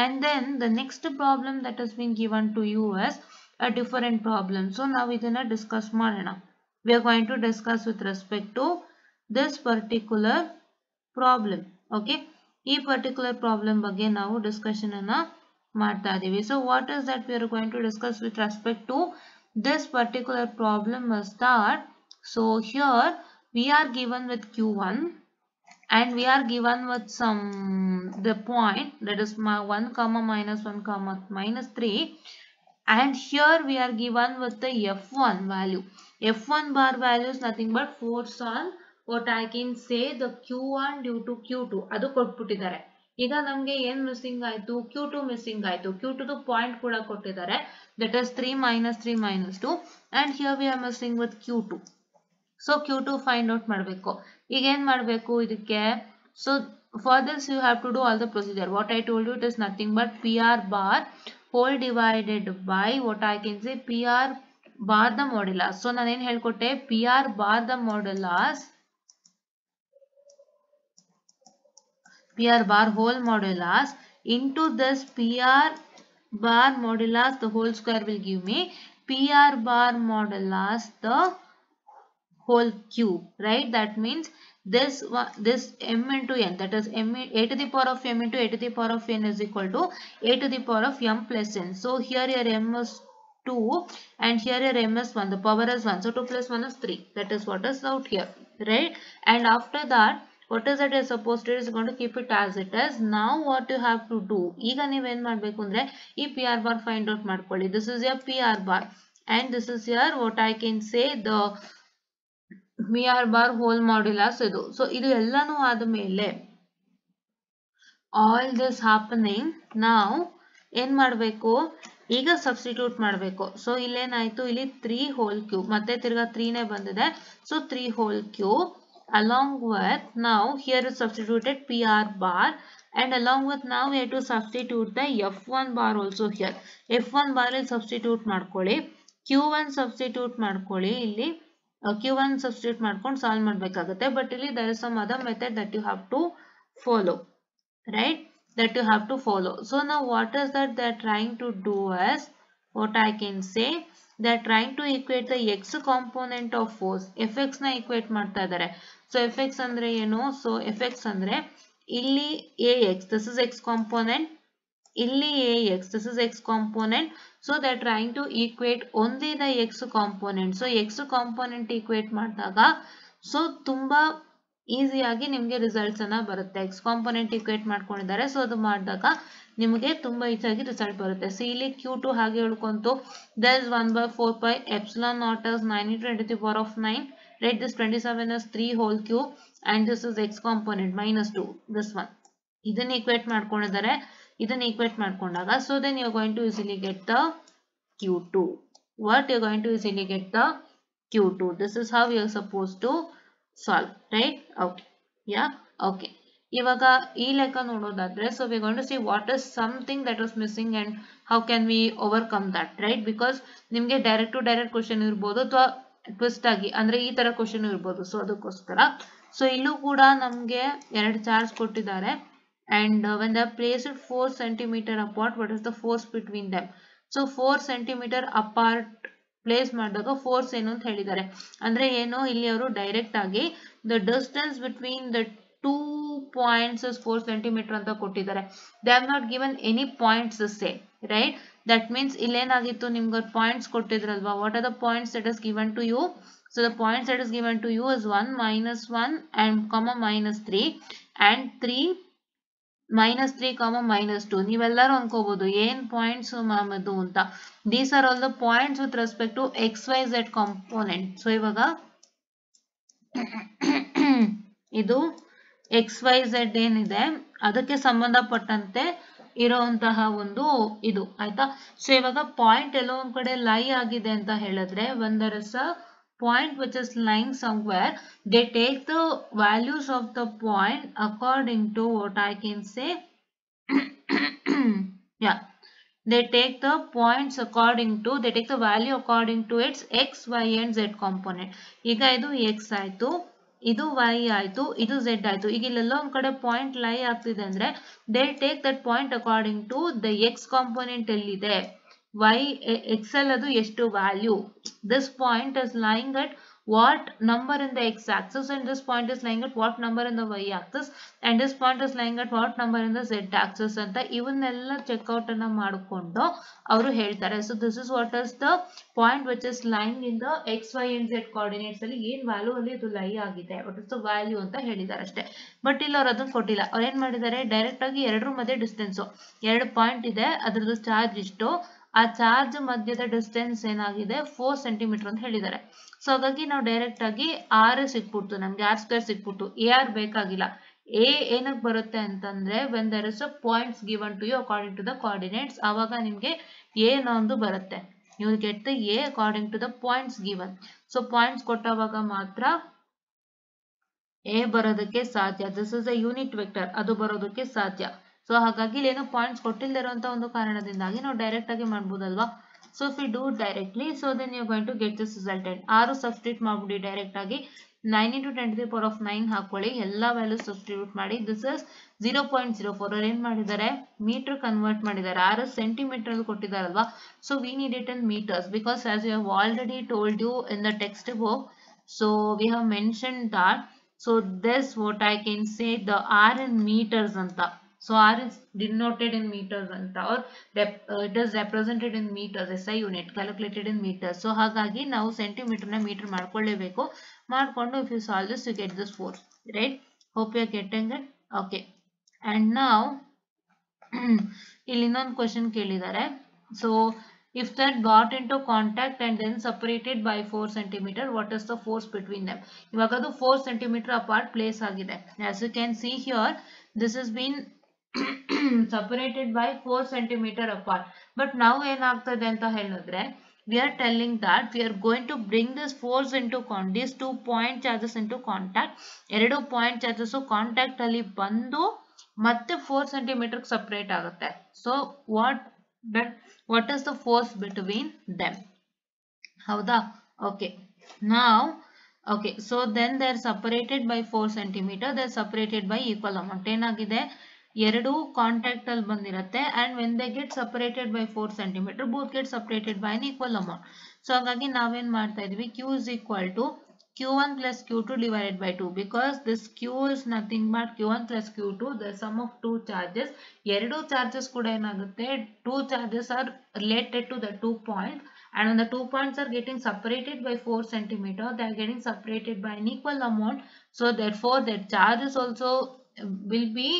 And then the next problem that has been given to you is a different problem. So now we gonna discuss ಮಾಡೋಣ. We are going to discuss with respect to this particular problem. Okay, ಈ particular problem ಬಗ್ಗೆ ನಾವು discussion ಅನ್ನ ಮಾಡ್ತಾ ಇದೀವಿ. So what is that we are going to discuss with respect to this particular problem is that, so here we are given with Q1 and we are given with some the point, that is 1 comma minus 1 comma minus 3, and here we are given with the F1 value. F1 bar value is nothing but force on what I can say the Q1 due to Q2 ಅದು ಕೊಟ್ಬಿಟ್ಟಿದ್ದಾರೆ. ಈಗ ನಮಗೆ ಏನು missing ಆಯ್ತು? Q2 missing ಆಯ್ತು. Q2 point ಕೂಡ ಕೊಟ್ಟಿದ್ದಾರೆ, that is 3 minus 3 minus 2, and here we are missing with Q2. So Q2 find out ಮಾಡಬೇಕು. ಈಗ ಏನು ಮಾಡಬೇಕು ಇದಕ್ಕೆ? So for this you have to do all the procedure. What I told you, it is nothing but PR bar whole divided by what I can say PR bar the modulus. So ನಾನು ಏನು ಹೇಳ್ಕೊಟ್ಟೆ? PR bar the modulus, PR bar whole modulus into this PR bar modulus, the whole square will give me PR bar modulus the whole cube, right? That means this m into n, that is a to the power of m into a to the power of n is equal to a to the power of m plus n. So here your m is 2 and here your m is 1, the power is 1, so 2 plus 1 is 3. That is what is out here, right? And after that, what is that you're supposed to do is going to keep it as it is. Now what you have to do, ಈಗ ನೀವು ಏನು ಮಾಡಬೇಕು ಅಂದ್ರೆ ಈ PR bar find out ಮಾಡ್ಕೊಳ್ಳಿ. This is your PR bar and this is your what I can say the PR bar whole modulus ಇದು. So ಇದು ಎಲ್ಲಾನು ಆದಮೇಲೆ all this happening, now ಏನು ಮಾಡಬೇಕು? ಈಗ ಸಬ್ಸ್ಟಿಟ್ಯೂಟ್ ಮಾಡಬೇಕು. ಸೊ ಇಲ್ಲೇನಾಯ್ತು? ಇಲ್ಲಿ 3 whole cube ಮತ್ತೆ ತಿರ್ಗಾ 3 ನೇ ಬಂದಿದೆ, so 3 whole cube along with, now here is substituted PR bar, and along with now we have to substitute the F1 bar also here. F1 bar ಇಲ್ಲಿ substitute ಮಾಡ್ಕೊಳ್ಳಿ, Q1 substitute ಮಾಡ್ಕೊಳ್ಳಿ, ಇಲ್ಲಿ Q1 substitute ಮಾಡ್ಕೊಂಡು solve ಮಾಡಬೇಕಾಗುತ್ತೆ. But ಇಲ್ಲಿ there is some other method that you have to follow, right? That you have to follow. So now what is that they are trying to do is, what I can say, they are trying to equate the x component of force. Fx ನ equate ಮಾಡ್ತಾ ಇದ್ದಾರೆ. So Fx ಅಂದ್ರೆ ಏನು? So Fx ಅಂದ್ರೆ ಇಲ್ಲಿ Ax, this is x component, ಇಲ್ಲಿ Ax, this is x component. So they are trying to equate only the x component. So x component equate ಮಾಡಿದಾಗ so ತುಂಬಾ ಈಸಿಯಾಗಿ ನಿಮಗೆ ರಿಸಲ್ಟ್ಸ್ ಅನ್ನ ಬರುತ್ತೆ. x component equate ಮಾಡ್ಕೊಂಡಿದ್ದಾರೆ, ಸೊ ಅದು ಮಾಡಿದಾಗ ನಿಮಗೆ ತುಂಬಾ ಈಸಿಯಾಗಿ ರಿಸಲ್ಟ್ ಬರುತ್ತೆ. ಸಿ ಇಲ್ಲಿ Q2 ಹಾಗೆ ಹೇಳ್ಕೊಂತು, there is 1/4 pi epsilon naught is 9 into 10 to the power of 9, right? This 27 is 3 whole cube and this is x component minus 2, this one. ಇದನ್ನ equate ಮಾಡ್ಕೊಂಡಿದ್ದಾರೆ, ಇದನ್ನ equate ಮಾಡ್ಕೊಂಡಾಗ so then you are going to easily get the Q2. What you are going to easily get the Q2. This is how you are supposed to solve, right? Okay, yeah, okay. ಇವಾಗ ಈ ಲೆಕ್ಕ ನೋಡೋದಾದ್ರೆ, so we're going to see what is something that was missing and how can we overcome that, right? Because ನಿಮ್ಗೆ direct to direct question ಇರ್ಬೋದು ಅಥವಾ twist ಆಗಿ ಅಂದ್ರೆ ಈ ತರ ಕ್ವಶನ್ ಇರ್ಬೋದು. ಸೊ ಅದಕ್ಕೋಸ್ಕರ ಸೊ ಇಲ್ಲೂ ಕೂಡ ನಮ್ಗೆ ಎರಡು ಚಾರ್ಜ್ ಕೊಟ್ಟಿದ್ದಾರೆ and when they are placed 4 centimeter apart, what is the force between them? So 4 centimeter apart place ಮಾಡಿದಾಗ ಫೋರ್ಸ್ ಏನು ಅಂತ ಹೇಳಿದ್ದಾರೆ. ಅಂದ್ರೆ ಏನು, ಇಲ್ಲಿ ಅವರು ಡೈರೆಕ್ಟ್ ಆಗಿ the distance between the two points 4 centimeter ಅಂತ ಕೊಟ್ಟಿದ್ದಾರೆ. They have not given any points same, right? That means ಇಲ್ಲೇನಾಗಿತ್ತು, ನಿಮ್ಗೆ ಪಾಯಿಂಟ್ಸ್ ಕೊಟ್ಟಿದ್ರಲ್ವಾ, what are the points that is given to you? So the points that is given to you is 1, -1 and comma -3 and 3 -3, -2. ನೀವೆಲ್ಲರೂ ಅನ್ಕೋಬಹುದು ಏನ್ points ma'am ಅದು ಅಂತ. These are all the points with respect to XYZ component. So ಇವಾಗ ಇದು XYZ ಏನಿದೆ ಅದಕ್ಕೆ ಸಂಬಂಧಪಟ್ಟಂತೆ ಇರುವಂತಹ ಒಂದು ಇದು ಆಯ್ತಾ. ಸೊ ಇವಾಗ ಪಾಯಿಂಟ್ ಎಲ್ಲೋ ಒಂದ್ ಕಡೆ ಲೈ ಆಗಿದೆ ಅಂತ ಹೇಳಿದ್ರೆ, ಒಂದರ point which is lying somewhere, they take the values of the point according to what I can say. Yeah, they take the points according to, they take the value according to its x, y and z component. ಈಗ ಇದು x ಆಯ್ತು, ಇದು y ಆಯ್ತು, ಇದು z ಆಯ್ತು. ಈಗ ಇಲ್ಲೆಲ್ಲ ಒಂದ್ ಕಡೆ ಪಾಯಿಂಟ್ ಲೈ ಆಗ್ತಿದೆ ಅಂದ್ರೆ they take that point according to the x component ಎಲ್ಲಿದೆ, y x ಅದು ಎಷ್ಟು value. This point is lying at what number in the x axis and this point is lying at what number in the y axis and this point is lying at what number in the z axis ಅಂತ ಇವನ್ನೆಲ್ಲ checkout ಅನ್ನ ಮಾಡಿಕೊಂಡು ಅವರು ಹೇಳ್ತಾರೆ. So this is what is the point which is lying in the x, y and z coordinates ಅಲ್ಲಿ ಏನ್ value ಅಲ್ಲಿ ಇದು ಲೈ ಆಗಿದೆ, ವಾಟ್ ಇಸ್ ದ ವ್ಯಾಲ್ಯೂ ಅಂತ ಹೇಳಿದ್ದಾರೆ ಅಷ್ಟೇ. ಬಟ್ ಇಲ್ಲಿ ಅವ್ರು ಅದನ್ನ ಕೊಟ್ಟಿಲ್ಲ. ಅವ್ರು ಏನ್ ಮಾಡಿದ್ದಾರೆ, ಡೈರೆಕ್ಟ್ ಆಗಿ ಎರಡರ ಮಧ್ಯೆ ಡಿಸ್ಟೆನ್ಸ್, ಎರಡು ಪಾಯಿಂಟ್ ಇದೆ, ಅದ್ರದ್ದು ಚಾರ್ಜ್ ಇಷ್ಟು, ಆ ಚಾರ್ಜ್ ಮಧ್ಯದ ಡಿಸ್ಟೆನ್ಸ್ ಏನಾಗಿದೆ 4 centimeter ಅಂತ ಹೇಳಿದ್ದಾರೆ. ಸೊ ಹಾಗಾಗಿ ನಾವು ಡೈರೆಕ್ಟ್ ಆಗಿ ಆರ್ ಸಿಕ್ಬಿಡ್ತು, ನಮ್ಗೆ r² ಸಿಕ್ಬಿಟ್ಟು, AR ಬೇಕಾಗಿಲ್ಲ. ಎ ಏನಕ್ಕೆ ಬರುತ್ತೆ ಅಂತಂದ್ರೆ when there is a points given to you according to the coordinates, ಆವಾಗ ನಿಮ್ಗೆ ಎ ಅನ್ನೋದು ಬರುತ್ತೆ. you will get the A according to the points given. So points ಕೊಟ್ಟವಾಗ ಮಾತ್ರ ಎ ಬರೋದಕ್ಕೆ ಸಾಧ್ಯ. This is a unit vector, ಅದು ಬರೋದಕ್ಕೆ ಸಾಧ್ಯ. ಸೊ ಹಾಗಾಗಿ ಇಲ್ಲೇನೋ ಪಾಯಿಂಟ್ಸ್ ಕೊಟ್ಟಿಲ್ದಿರೋಂತ ಒಂದು ಕಾರಣದಿಂದಾಗಿ ನಾವು ಡೈರೆಕ್ಟ್ ಆಗಿ ಮಾಡ್ಬೋದಲ್ವಾ. So if you do directly, so then you going to get this resultant. 6 substitute ಮಾಡ್ಬಿಡಿ ಡೈರೆಕ್ಟ್ ಆಗಿ, 9 × 10⁻⁹ ಹಾಕೊಳ್ಳಿ, ಎಲ್ಲಾ ವ್ಯಾಲ್ಯೂಸ್ ಸಬ್ಸ್ಟಿಟ್ಯೂಟ್ ಮಾಡಿ. This is 0.04. ಅವ್ರು ಏನ್ ಮಾಡಿದ್ದಾರೆ, ಮೀಟರ್ ಕನ್ವರ್ಟ್ ಮಾಡಿದ್ದಾರೆ. 6 ಸೆಂಟಿಮೀಟರ್ ಅಲ್ಲಿ ಕೊಟ್ಟಿದಾರಲ್ವಾ, so we need it in meters because as you have already told you in the text book. So we have mention that. So this what I can say the R in meters ಅಂತ. So R is denoted in meters anta, or it is represented in meters, SI unit, calculated in meters. So ಹಾಗಾಗಿ ನಾವು centimetre ನ metre ಮಾಡ್ಕೊಳ್ಳೇಬೇಕು. ಮಾಡ್ಕೊಂಡು if you solve this you get this 4, right? Hope you are getting it. Okay, and now ಇಲ್ಲಿ ಇನ್ನೊಂದು question ಕೇಳಿದ್ದಾರೆ. So if that got into contact and then separated by 4 centimeter, what is the force between them? ಇವಾಗ ಅದು 4 centimeter apart place ಆಗಿದೆ. As you can see here, this has been separated by 4 centimeter apart. But now ಏನಾಗ್ತದೆ ಅಂತ ಹೇಳಿದ್ರೆ, we are telling that we are going to bring this force into these 2 point charges into contact. ಎರಡು point charges contact ಅಲ್ಲಿ ಬಂದು ಮತ್ತೆ 4 centimeter separate ಆಗುತ್ತೆ. So what is the force between them? ಹೌದಾ? Okay, now okay, so then they are separated by 4 centimeter, they are separated by equal amount. ಏನಾಗಿದೆ, ಎರಡು contact ಅಲ್ಲಿ ಬಂದಿರುತ್ತೆ and when they get separated by 4 centimeter, both get separated by an equal amount. So ಹಾಗಾಗಿ ನಾವೇನ್ ಮಾಡ್ತಾ ಇದೀವಿ, Q is equal to Q1 plus Q2 divided by 2, because this Q is nothing but Q1 plus Q2, the sum of two charges. ಎರಡು charges ಕೂಡ ಏನಾಗುತ್ತೆ, two charges are related to the 2 points, and when the 2 points are getting separated by 4 centimeter, they are getting separated by an equal amount. So therefore their charges also will be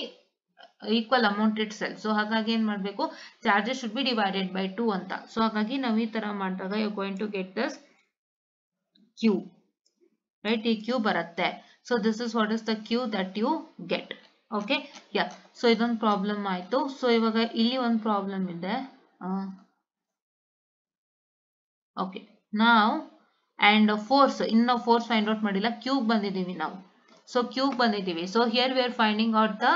equal amount itself. So ಹಾಗಾಗಿ ಏನ್ ಮಾಡಬೇಕು, charges should be divided by 2 ಅಂತ. So ಹಾಗಾಗಿ ನಾವು ಈ ತರ ಮಾಡಿದಾಗ you are going to get this Q, right? ಈ Q ಬರುತ್ತೆ. So this is what is the Q that you get. Okay, yeah. So ಇದೊಂದು ಪ್ರಾಬ್ಲಮ್ ಆಯ್ತು. ಸೊ ಇವಾಗ ಇಲ್ಲಿ ಒಂದು ಪ್ರಾಬ್ಲಮ್ ಇದೆ. Okay, now and force ಇನ್ನು force find out ಮಾಡಿಲ್ಲ, q ಬಂದಿದ್ದೀವಿ ನಾವು. So q ಬಂದಿದ್ದೀವಿ. So here we are finding out the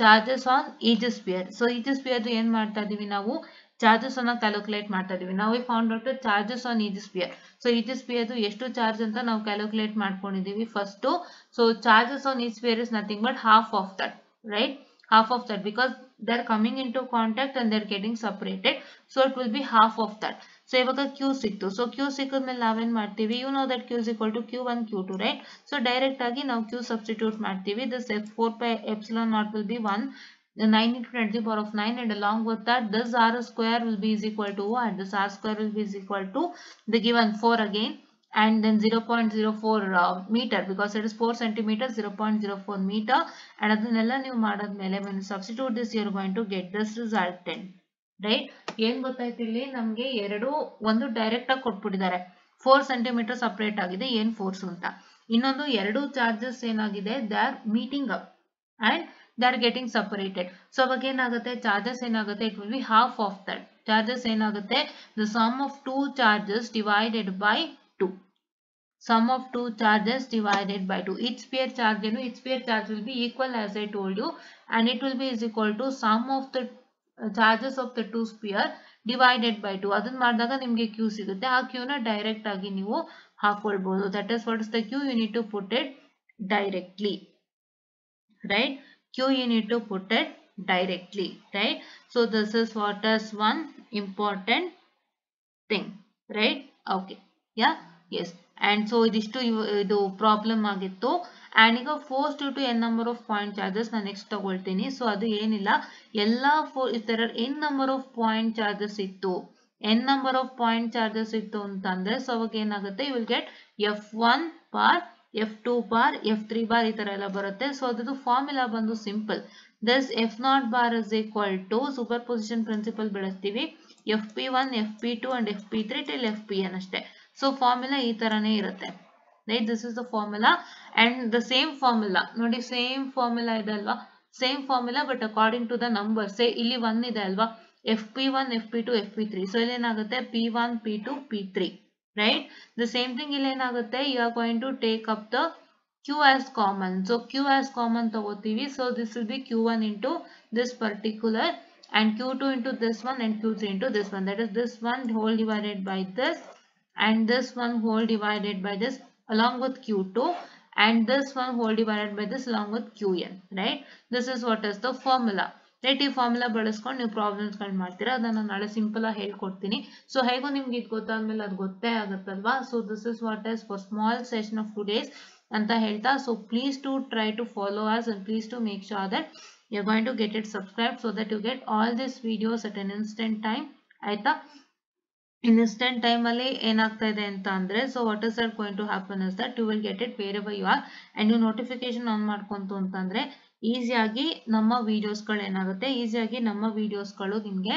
charges on each sphere. So each sphere ಏನ್ ಮಾಡ್ತಾ ಇದೀವಿ ನಾವು charges ಅನ್ನ ಕ್ಯಾಲ್ಕುಲೇಟ್ ಮಾಡ್ತಾ ಇದೀವಿ. ನಾವು found out charges on each sphere. So each sphere ಎಷ್ಟು ಚಾರ್ಜ್ ಅಂತ ನಾವು ಕ್ಯಾಲ್ಕುಲೇಟ್ ಮಾಡ್ಕೊಂಡಿದೀವಿ first. So charges on each sphere is nothing but half of that, right? Half of that, because they are coming into contact and they are getting separated, so it will be half of that. So ಇವಾಗ q ಸಿಕ್ತು. So q ಸಿಕ್ಕಿದ್ಮೇಲೆ ನಾವೇನ್ ಮಾಡ್ತೀವಿ, you know that q is equal to q1 q2, right? So direct ಆಗಿ ನಾವು q substitute ಮಾಡ್ತೀವಿ. This f4 pi epsilon naught will be 1, 9 into 10 to the power of 9, and along with that this r square will be is equal to what? This r square will be is equal to the given 4 again, and then 0.04 meter, because it is 4 centimeters, 0.04 meter, and ಅದನ್ನೆಲ್ಲ ನೀವು ಮಾಡಾದ್ಮೇಲೆ when you substitute this you are going to get this resultant, right? ಏನ್ ಗೊತ್ತಾಯ್ತು ಇಲ್ಲಿ ನಮಗೆ ಒಂದು direct ಆಗಿ ಕೊಟ್ಬಿಟ್ಟಿದ್ದಾರೆ, 4 centimetre separate ಆಗಿದೆ ಏನ್ ಫೋರ್ಸ್ ಅಂತ. ಇನ್ನೊಂದು ಎರಡು ಚಾರ್ಜಸ್ ಏನಾಗಿದೆ, they are meeting up and they are getting separated. So ಅವಾಗ ಏನಾಗುತ್ತೆ, ಚಾರ್ಜಸ್ ಏನಾಗುತ್ತೆ, it will be half of that. Charges ಏನಾಗುತ್ತೆ, the sum of two charges divided by 2. Sum of two charges divided by 2. Each sphere charge will be equal as I told you, and it will be is equal to sum of the charges of the two sphere divided by 2. ಅದನ್ನ ಮಾಡಿದಾಗ ನಿಮಗೆ q ಸಿಗುತ್ತೆ. ಆ q ನ direct ಆಗಿ ನೀವು ಹಾಕೊಳ್ಬಹುದು. That is what is the q, you need to put it directly, right? Q you need to put it directly, right? So this is what is one important thing, right? Okay, yeah, yes. And so ಇದಿಷ್ಟು ಇದು problem ಆಗಿತ್ತು. and ಈಗ force due to n number of point charges ನಾನು next ತಗೊಳ್ತೀನಿ. So ಅದು ಏನಿಲ್ಲ, ಎಲ್ಲ if there are n number of point charges ಇತ್ತು, n number of point charges ಇತ್ತು ಅಂತಂದ್ರೆ ಸೊ ಅವಾಗ ಏನಾಗುತ್ತೆ, you will get f1 bar, f2 bar, f3 bar ಈ ತರ ಎಲ್ಲ ಬರುತ್ತೆ. ಸೊ ಅದ್ರದ್ದು ಫಾರ್ಮುಲಾ ಬಂದು simple. Thus f0 bar is equal to superposition principle ಬಳಸ್ತೀವಿ, fp1, fp2 and fp3 till fpn ಅಷ್ಟೇ. ಸೊ ಫಾರ್ಮುಲಾ ಈ ತರನೇ ಇರುತ್ತೆ, right? This is the formula, and the same formula ನೋಡಿ, ಸೇಮ್ ಫಾರ್ಮುಲಾ ಇದೆ ಅಲ್ವಾ, same formula but according to the number. Say ಇಲ್ಲಿ 1 ಇದೆ ಅಲ್ವಾ, fp1, fp2, fp3. ಸೊ ಇಲ್ಲಿ ಏನಾಗುತ್ತೆ, p1, p2, p3, right? The same thing ಇಲ್ಲಿ ಏನಾಗುತ್ತೆ, you are going to take up the q as common. So q as common ತಗೋತೀವಿ. So this will be q1 into this particular, and q2 into this one, and q3 into this one. That is this one whole divided by this, and this one whole divided by this along with q2, and this one whole divided by this along with qn, right? This is what is the formula, right? ಈ formula ಬಳಸ್ಕೊಂಡು ನೀವು problems ಗಳು ಮಾಡ್ತೀರಾ. ಅದನ್ನ ನಾಳೆ simple ಆಗಿ ಹೇಳ್ಕೊಡ್ತೀನಿ. So ಹೇಗೋ ನಿಮ್ಗೆ ಇದು ಗೊತ್ತಾದ್ಮೇಲೆ ಅದು ಗೊತ್ತೇ ಆಗುತ್ತಲ್ವಾ. So this is what is for small session of today's ಅಂತ ಹೇಳ್ತಾ, so please to try to follow us, and please to make sure that you are going to get it subscribed so that you get all these videos at an instant time, ಆಯ್ತಾ? Instant time ಅಲ್ಲಿ ಏನಾಗ್ತಾ ಇದೆ ಅಂತ ಅಂದ್ರೆ, so what is that going to happen is that you will get it wherever you are, and ನೀವು notification on ಮಾಡ್ಕೊಂತು ಅಂತಂದ್ರೆ ಈಸಿಯಾಗಿ ನಮ್ಮ ವಿಡಿಯೋಸ್ಗಳು ಏನಾಗುತ್ತೆ, ಈಸಿಯಾಗಿ ನಮ್ಮ ವಿಡಿಯೋಸ್ಗಳು ನಿಮ್ಗೆ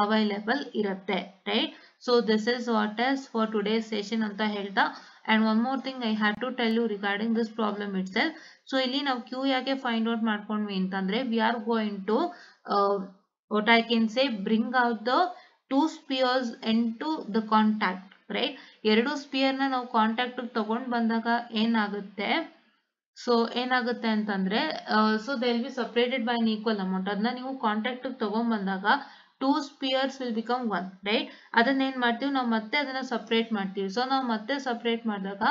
ಅವೈಲೇಬಲ್ ಇರುತ್ತೆ, right? So this is what is for today's session ಅಂತ ಹೇಳ್ತಾ, and one more thing I had to tell you regarding this problem itself. So ಇಲ್ಲಿ ನಾವು ಕ್ಯೂ ಯಾಕೆ ಫೈಂಡ್ ಔಟ್ ಮಾಡ್ಕೊಂಡ್ವಿ ಅಂತಂದ್ರೆ, we are going to what I can say bring out the two spheres into the contact, right? ಎರಡು sphere ನ ನಾವು contact ತಗೊಂಡ್ ಬಂದಾಗ ಏನಾಗುತ್ತೆ, ಸೊ ಏನಾಗುತ್ತೆ ಅಂತಂದ್ರೆ, so they will B separated by an equal amount. ಅದನ್ನ ನೀವು ಕಾಂಟ್ಯಾಕ್ಟ್ ತಗೊಂಡ್ ಬಂದಾಗ two spheres will become one, right? ಅದನ್ನ ಏನ್ ಮಾಡ್ತೀವಿ ನಾವು, ಮತ್ತೆ ಅದನ್ನ ಸಪರೇಟ್ ಮಾಡ್ತೀವಿ. ಸೊ ನಾವು ಮತ್ತೆ ಸಪರೇಟ್ ಮಾಡಿದಾಗ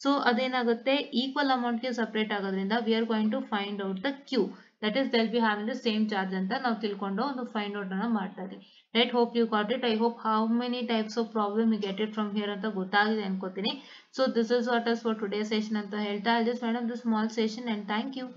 ಸೊ ಅದೇನಾಗುತ್ತೆ, ಈಕ್ವಲ್ ಅಮೌಂಟ್ ಗೆ ಸಪರೇಟ್ ಆಗೋದ್ರಿಂದ we are going to find out the Q, that is they'll be having the same charge ಅಂತ ನಾವು ತಿಳ್ಕೊಂಡು ಒಂದು ಫೈಂಡ್ ಔಟ್ ಅನ್ನ ಮಾಡ್ತಾ ಇದೀವಿ, right? Hope you got it. I hope how many types of problem you get it from here ಅಂತ ಗೊತ್ತಾಗಿದೆ ಅನ್ಕೋತೀನಿ. So this is what is for today's session ಅಂತ ಹೇಳ್ತಾ, I'll just wind up the small session and thank you.